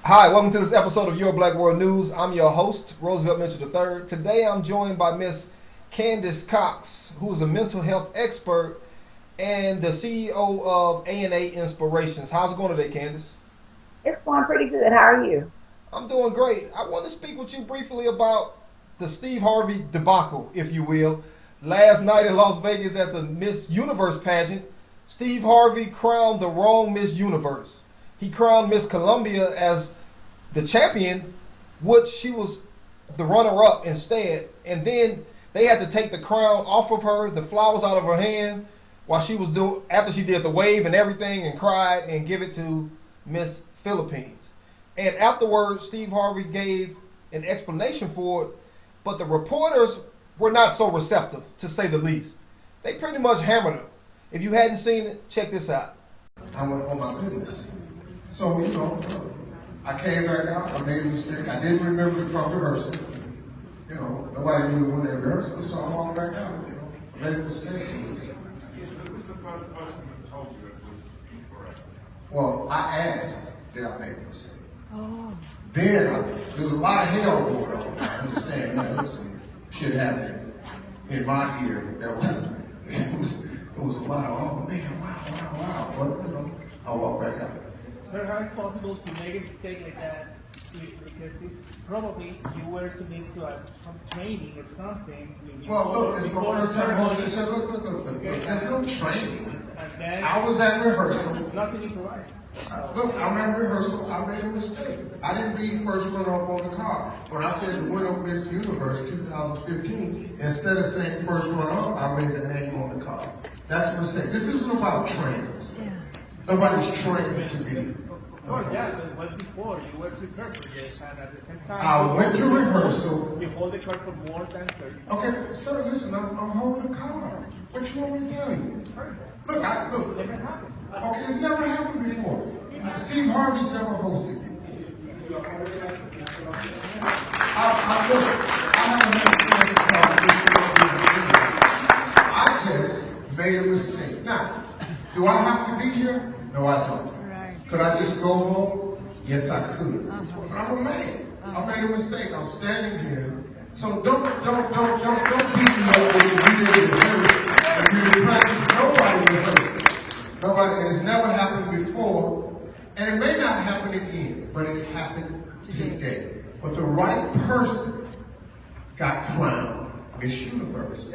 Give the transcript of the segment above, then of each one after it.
Hi, welcome to this episode of Your Black World News. I'm your host, Roosevelt Mitchell III. Today I'm joined by Miss Candace Cox, who is a mental health expert and the CEO of A&A Inspirations. How's it going today, Candace? It's going pretty good. How are you? I'm doing great. I want to speak with you briefly about the Steve Harvey debacle, if you will. Last night in Las Vegas at the Miss Universe pageant, Steve Harvey crowned the wrong Miss Universe. He crowned Miss Columbia as the champion, which she was the runner-up instead. And then they had to take the crown off of her, the flowers out of her hand, while she was doing after she did the wave and everything and cried and give it to Miss Philippines. And afterwards, Steve Harvey gave an explanation for it, but the reporters were not so receptive, to say the least. They pretty much hammered her. If you hadn't seen it, check this out. I went, oh my goodness. So, I came back out, I made a mistake. I didn't remember it from rehearsal. Nobody knew when they rehearsal, so I walked back out. I made a mistake. Well, I asked, did I make a mistake? Then, there's a lot of hell going on. I understand that. There was some shit happening in my ear. It was a lot of, oh man, wow. But, I walked back out. Sir, how is it possible to make a mistake like that? Because probably you were submitted to some training or something. Well, look, it's my first time hosting. So look, there's no training. And then I was at rehearsal. nothing improvised. Look, I'm at rehearsal. I made a mistake. I didn't read first runner-up on the card. When I said the winner of Miss Universe 2015, instead of saying first runner-up, I made the name on the card. That's a mistake. This isn't about trainers. Nobody's trained to be. Oh, yeah, but before you were prepared for this, and at the same time, I went to rehearsal. you hold the card for more than 30 Okay, sir, listen, I'm holding the card. What you want me to tell you? Look. Never happened. Okay, it's never happened before. Steve Harvey's never hosted me. I haven't had a chance to talk. I just made a mistake. Now, do I have to be here? No, I don't. Could I just go home? Yes, I could. But I'm a man. I made a mistake. I'm standing here. So don't beat me up when you did rehearse and you did practice. Nobody rehearsed. Nobody, and it's never happened before. And it may not happen again, but it happened today. But the right person got crowned Miss Universe.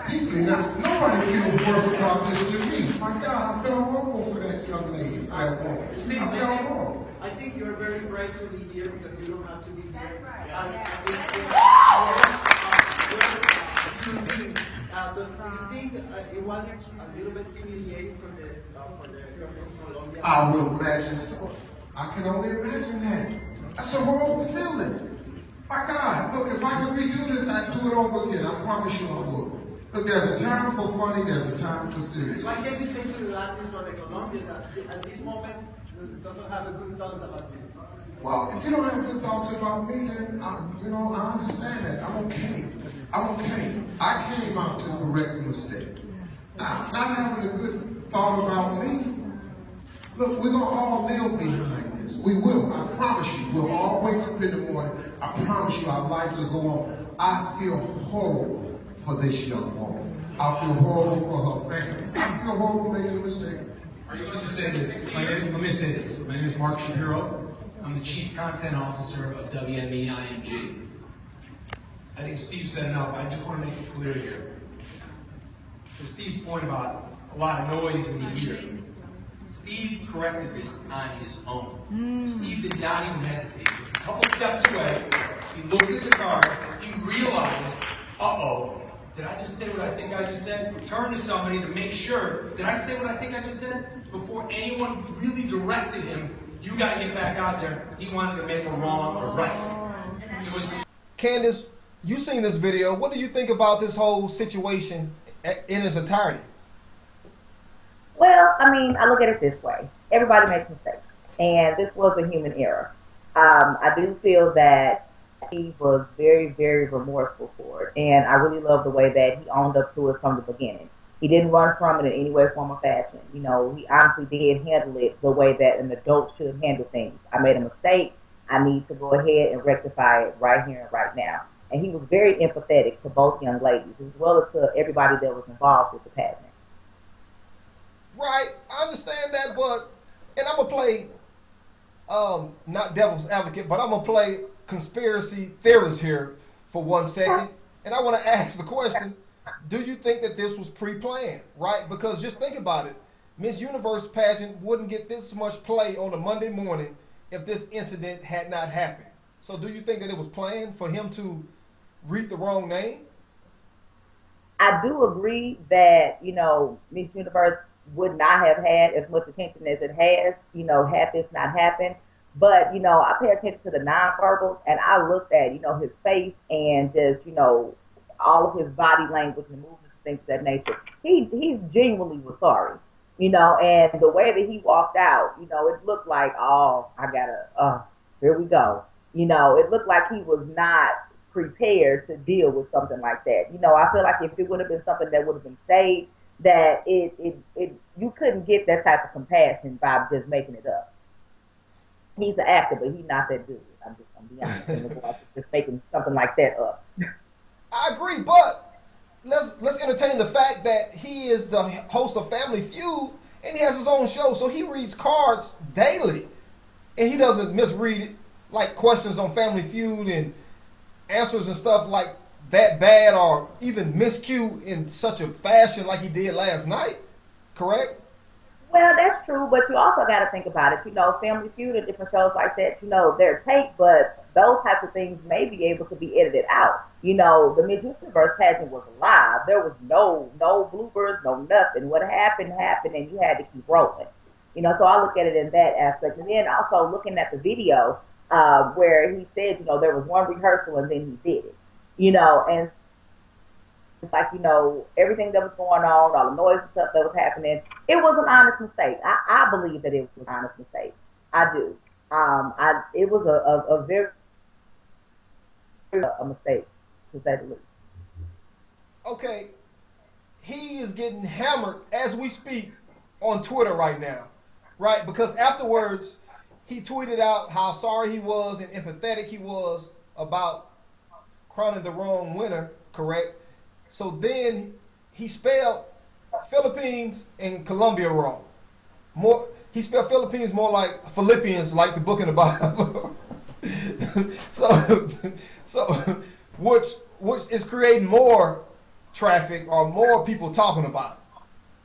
Deeply. Now, nobody feels worse about this than me. My God, I felt horrible for that young lady, for that woman. I felt horrible. I think you're very brave to be here because you don't have to be here. But do you think it was a little bit humiliating for the Colombia? I would imagine so. I can only imagine that. That's a horrible feeling. My God, look, if I could redo this, I'd do it over again. I promise you I would. Look, there's a time for funny, there's a time for serious. Why can't you say to the Latins or the Colombians that at this moment doesn't have a good thoughts about you? Well, if you don't have good thoughts about me, then I understand that. I'm okay. I came out to correct the mistake. Now, not having a good thought about me, look, we're going to all live behind this. We will. I promise you. We'll all wake up in the morning. I promise you our lives will go on. I feel horrible for this young woman. I feel horrible for her family. I feel horrible making a mistake. Are you going to say this? Let me say this. My name is Mark Shapiro. I'm the Chief Content Officer of WME IMG. I think Steve said enough. I just want to make it clear here. To Steve's point about a lot of noise in the ear, Steve corrected this on his own. Steve did not even hesitate. A couple steps away, he looked at the card, he realized, did I just say what I think I just said? Turned to somebody to make sure, did I say what I think I just said? Before anyone really directed him, you got to get back out there. He wanted to make a wrong or right. It was. Candace, you seen this video. What do you think about this whole situation in its entirety? Well, I look at it this way. Everybody makes mistakes, and this was a human error. I do feel that he was very, very remorseful for it, and I really love the way that he owned up to it from the beginning. He didn't run from it in any way, form, or fashion. He honestly did handle it the way that an adult should handle things. I made a mistake. I need to go ahead and rectify it right here and right now. And he was very empathetic to both young ladies as well as to everybody that was involved with the pageant. Right, I understand that, but and I'm gonna play not devil's advocate, but I'm gonna play conspiracy theorist here for 1 second, and I want to ask the question: do you think that this was pre-planned? Right, because just think about it, Miss Universe pageant wouldn't get this much play on a Monday morning if this incident had not happened. So, do you think that it was planned for him to read the wrong name? I do agree that, Miss Universe would not have had as much attention as it has, had this not happened. But, I pay attention to the nonverbals and I looked at, his face and just, all of his body language and movements and things of that nature. He genuinely was sorry, and the way that he walked out, it looked like, oh, here we go. It looked like he was not prepared to deal with something like that. I feel like if it would have been something that would have been saved, that you couldn't get that type of compassion by just making it up. He's an actor, but he's not that good. I'm just gonna be honest. Just making something like that up. I agree, but let's entertain the fact that he is the host of Family Feud and he has his own show, so he reads cards daily, and he doesn't misread it, like questions on Family Feud and answers and stuff like that bad or even miscue in such a fashion like he did last night, correct? Well, that's true, but you also got to think about it. Family Feud and different shows like that, they're taped, but those types of things may be able to be edited out. The Miss Universe pageant was live. There was no bloopers, no nothing. What happened, and you had to keep rolling. So I look at it in that aspect. And then also looking at the video where he said, there was one rehearsal and then he did it. And it's like, everything that was going on, all the noise and stuff that was happening, it was an honest mistake. I believe that it was an honest mistake. I do. It was a very a mistake, to say the least. Okay, he is getting hammered as we speak on Twitter right now, right? Because afterwards, he tweeted out how sorry he was and empathetic he was about crowning the wrong winner, correct? So then he spelled Philippines and Colombia wrong. He spelled Philippines more like Philippians, like the book in the Bible. so which is creating more traffic or more people talking about it.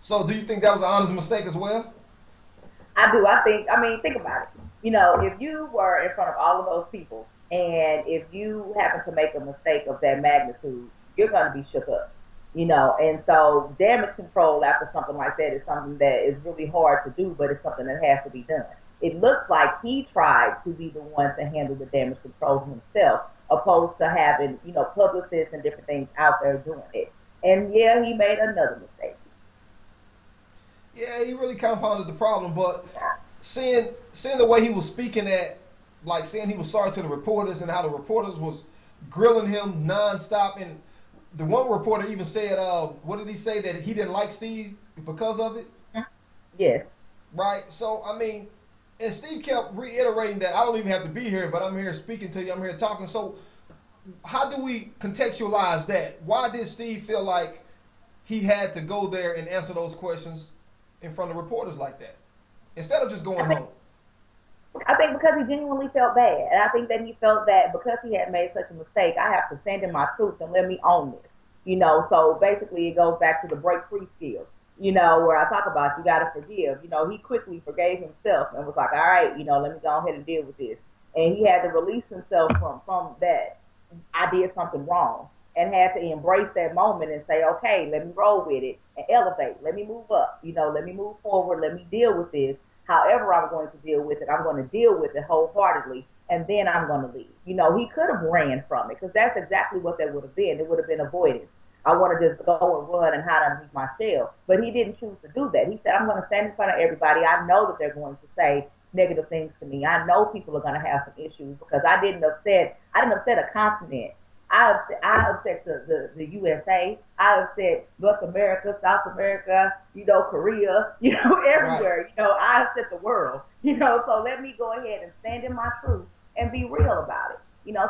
So do you think that was an honest mistake as well? I do. Think about it. If you were in front of all of those people and if you happen to make a mistake of that magnitude, you're going to be shook up, and so damage control after something like that is something that is really hard to do, but it's something that has to be done. It looks like he tried to be the one to handle the damage control himself, opposed to having, publicists and different things out there doing it. And yeah, he made another mistake. Yeah, he really compounded the problem, but seeing the way he was speaking saying he was sorry to the reporters and how the reporters was grilling him nonstop, and the one reporter even said, what did he say, that he didn't like Steve because of it? Yes. Right. So and Steve kept reiterating that I don't even have to be here, but I'm here speaking to you. I'm here talking. So how do we contextualize that? Why did Steve feel like he had to go there and answer those questions in front of reporters like that instead of just going home? I think because he genuinely felt bad. And I think that he felt that because he had made such a mistake, I have to send him my truth and let me own this. So basically it goes back to the break free skills, where I talk about you got to forgive. He quickly forgave himself and was like, all right, let me go ahead and deal with this. And he had to release himself from that. I did something wrong, and had to embrace that moment and say, okay, let me roll with it and elevate. Let me move up, let me move forward. Let me deal with this. However I'm going to deal with it, I'm going to deal with it wholeheartedly, and then I'm going to leave. He could have ran from it, because that's exactly what that would have been. It would have been avoidance. I want to just go and run and hide underneath my shell. But he didn't choose to do that. He said, I'm going to stand in front of everybody. I know that they're going to say negative things to me. I know people are going to have some issues, because I didn't upset a continent. I upset the USA. I upset North America, South America, Korea, everywhere. Right. I upset the world. So let me go ahead and stand in my truth and be real about it.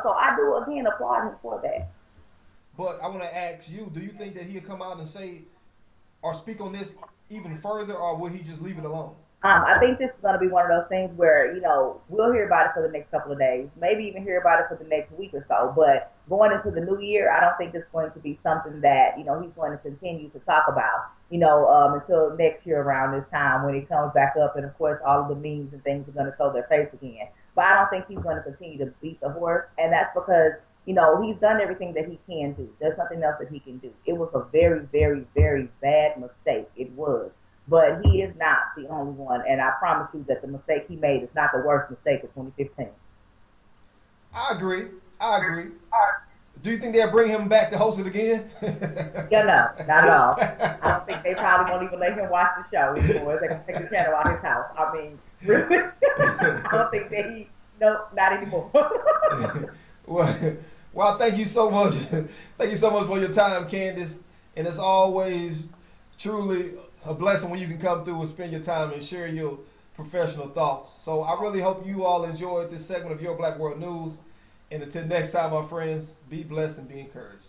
So I do again applaud him for that. But I want to ask you, do you think that he'll come out and say or speak on this even further, or will he just leave it alone? I think this is going to be one of those things where, we'll hear about it for the next couple of days, maybe even hear about it for the next week or so. But going into the new year, I don't think it's going to be something that, he's going to continue to talk about, until next year around this time when it comes back up. And of course, all of the memes and things are going to show their face again. But I don't think he's going to continue to beat the horse. And that's because, he's done everything that he can do. There's nothing else that he can do. It was a very, very, very bad mistake. It was. But he is not the only one, and I promise you that the mistake he made is not the worst mistake of 2015. I agree. Do you think they'll bring him back to host it again? Yeah, no, not at all. I don't think they probably won't even let him watch the show anymore. They can take the channel out his house. I mean, really? I don't think that not anymore. Well, thank you so much. Thank you so much for your time, Candace. And it's always truly a blessing when you can come through and spend your time and share your professional thoughts. So I really hope you all enjoyed this segment of Your Black World News. And until next time, my friends, be blessed and be encouraged.